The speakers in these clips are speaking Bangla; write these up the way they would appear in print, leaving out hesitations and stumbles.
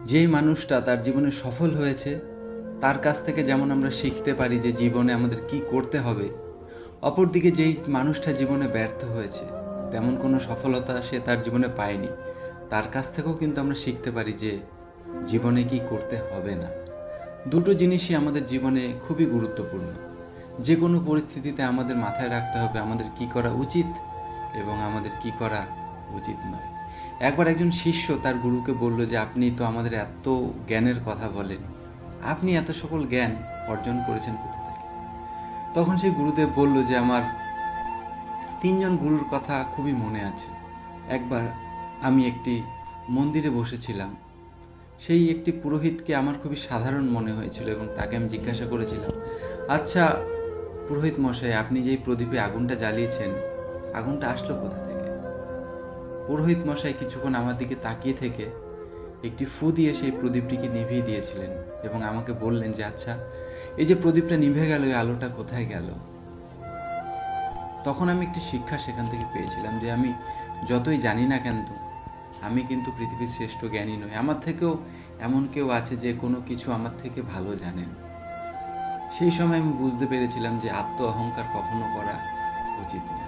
যেই মানুষটা তার জীবনে সফল হয়েছে তার কাছ থেকে যেমন আমরা শিখতে পারি যে জীবনে আমাদের কি করতে হবে, অপরদিকে যেই মানুষটা জীবনে ব্যর্থ হয়েছে, তেমন কোনো সফলতা সে তার জীবনে পায়নি, তার কাছ থেকেও কিন্তু আমরা শিখতে পারি যে জীবনে কি করতে হবে না। দুটো জিনিসই আমাদের জীবনে খুবই গুরুত্বপূর্ণ। যে কোনো পরিস্থিতিতে আমাদের মাথায় রাখতে হবে আমাদের কি করা উচিত এবং আমাদের কি করা উচিত নয়। একবার একজন শিষ্য তার গুরুকে বলল যে আপনি তো আমাদের এত জ্ঞানের কথা বলেন, আপনি এত সকল জ্ঞান অর্জন করেছেন কোথা থেকে? তখন সেই গুরুদেব বলল যে আমার তিনজন গুরুর কথা খুবই মনে আছে। একবার আমি একটি মন্দিরে বসেছিলাম, সেই একটি পুরোহিতকে আমার খুবই সাধারণ মনে হয়েছিল এবং তাকে আমি জিজ্ঞাসা করেছিলাম, আচ্ছা পুরোহিত মশাই, আপনি যেই প্রদীপে আগুনটা জ্বালিয়েছেন, আগুনটা আসলো কোথা থেকে? পুরোহিত মশাই কিছুক্ষণ আমার দিকে তাকিয়ে থেকে একটি ফু দিয়ে সেই প্রদীপটিকে নিভিয়ে দিয়েছিলেন এবং আমাকে বললেন যে আচ্ছা, এই যে প্রদীপটা নিভে গেল, এই আলোটা কোথায় গেল? তখন আমি একটি শিক্ষা সেখান থেকে পেয়েছিলাম যে আমি যতই জানি না কেন, আমি কিন্তু পৃথিবীর শ্রেষ্ঠ জ্ঞানী নই। আমার থেকেও এমন কেউ আছে যে কোনো কিছু আমার থেকে ভালো জানেন। সেই সময় আমি বুঝতে পেরেছিলাম যে আত্ম অহংকার কখনো করা উচিত নয়।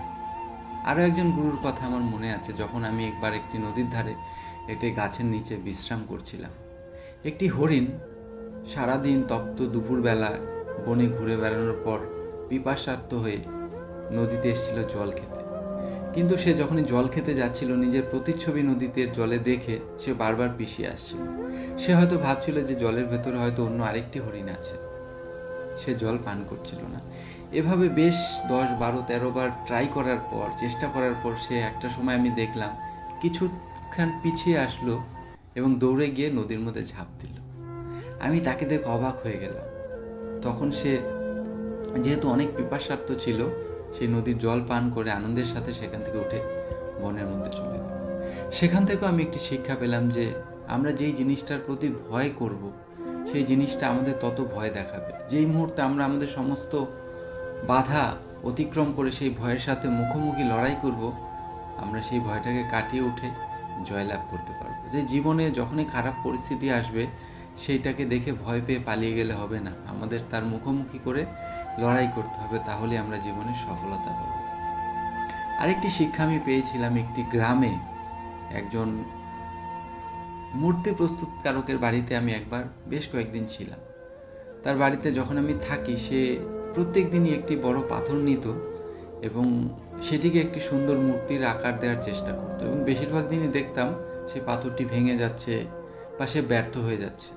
আরও একজন গুরুর কথা আমার মনে আছে, যখন আমি একবার একটি নদীর ধারে একটি গাছের নিচে বিশ্রাম করছিলাম। একটি হরিণ সারাদিন তপ্ত দুপুরবেলা বনে ঘুরে বেড়ানোর পর পিপাসার্ত হয়ে নদীতে এসেছিল জল খেতে। কিন্তু সে যখনই জল খেতে যাচ্ছিল, নিজের প্রতিচ্ছবি নদীতে জলে দেখে সে বারবার পিছিয়ে আসছিল। সে হয়তো ভাবছিল যে জলের ভেতরে হয়তো অন্য আরেকটি হরিণ আছে, সে জল পান করছিল না। এভাবে বেশ 10, 12, 13 বার ট্রাই করার পর, চেষ্টা করার পর, সে একটা সময় আমি দেখলাম কিছুক্ষণ পিছিয়ে আসলো এবং দৌড়ে গিয়ে নদীর মধ্যে ঝাঁপ দিল। আমি তাকে দেখে অবাক হয়ে গেলাম। তখন সে যেহেতু অনেক পিপাসার্ত ছিল, সেই নদীর জল পান করে আনন্দের সাথে সেখান থেকে উঠে বনের মধ্যে চলে গেল। সেখান থেকেও আমি একটি শিক্ষা পেলাম যে আমরা যেই জিনিসটার প্রতি ভয় করব, সেই জিনিসটা আমাদের তত ভয় দেখাবে। যেই মুহূর্তে আমরা আমাদের সমস্ত বাধা অতিক্রম করে সেই ভয়ের সাথে মুখোমুখি লড়াই করব, আমরা সেই ভয়টাকে কাটিয়ে উঠে জয়লাভ করতে পারবো। যে জীবনে যখনই খারাপ পরিস্থিতি আসবে, সেইটাকে দেখে ভয় পেয়ে পালিয়ে গেলে হবে না, আমাদের তার মুখোমুখি করে লড়াই করতে হবে, তাহলে আমরা জীবনে সফলতা পাবো। আরেকটি শিক্ষা আমি পেয়েছিলাম, একটি গ্রামে একজন মূর্তি প্রস্তুতকারকের বাড়িতে আমি একবার বেশ কয়েকদিন ছিলাম। তার বাড়িতে যখন আমি থাকি, সে প্রত্যেক দিনই একটি বড় পাথর নিত এবং সেটিকে একটি সুন্দর মূর্তির আকার দেওয়ার চেষ্টা করতো এবং বেশিরভাগ দিনই দেখতাম সে পাথরটি ভেঙে যাচ্ছে বা সে ব্যর্থ হয়ে যাচ্ছে।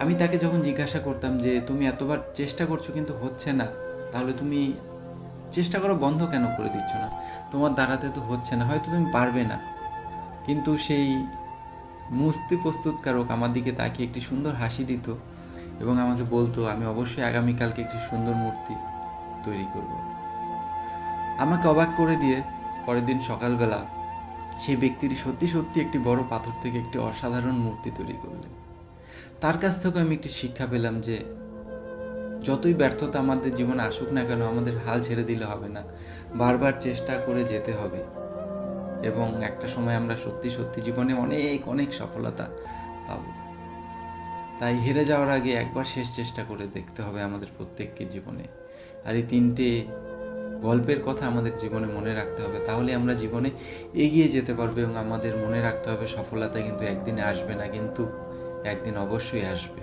আমি তাকে যখন জিজ্ঞাসা করতাম যে তুমি এতবার চেষ্টা করছো কিন্তু হচ্ছে না, তাহলে তুমি চেষ্টা করা বন্ধ কেন করে দিচ্ছ না? তোমার দ্বারাতে তো হচ্ছে না, হয়তো তুমি পারবে না। কিন্তু সেই মূর্তি প্রস্তুতকারক আমার দিকে তাকিয়ে একটি সুন্দর হাসি দিত এবং আমাকে বলতো আমি অবশ্যই আগামীকালকে একটি সুন্দর মূর্তি তৈরি করব। আমাকে অবাক করে দিয়ে পরের দিন সকালবেলা সেই ব্যক্তিটি সত্যি সত্যি একটি বড় পাথর থেকে একটি অসাধারণ মূর্তি তৈরি করলেন। তার কাছ থেকে আমি একটি শিক্ষা পেলাম যে যতই ব্যর্থতা আমাদের জীবনে আসুক না কেন, আমাদের হাল ছেড়ে দিলে হবে না, বারবার চেষ্টা করে যেতে হবে এবং একটা সময় আমরা সত্যি সত্যি জীবনে অনেক অনেক সফলতা পাব। তাই হেরে যাওয়ার আগে একবার শেষ চেষ্টা করে দেখতে হবে আমাদের প্রত্যেককে জীবনে। আর এই তিনটে গল্পের কথা আমাদের জীবনে মনে রাখতে হবে, তাহলে আমরা জীবনে এগিয়ে যেতে পারবো। এবং আমাদের মনে রাখতে হবে সফলতা কিন্তু একদিনে আসবে না, কিন্তু একদিন অবশ্যই আসবে।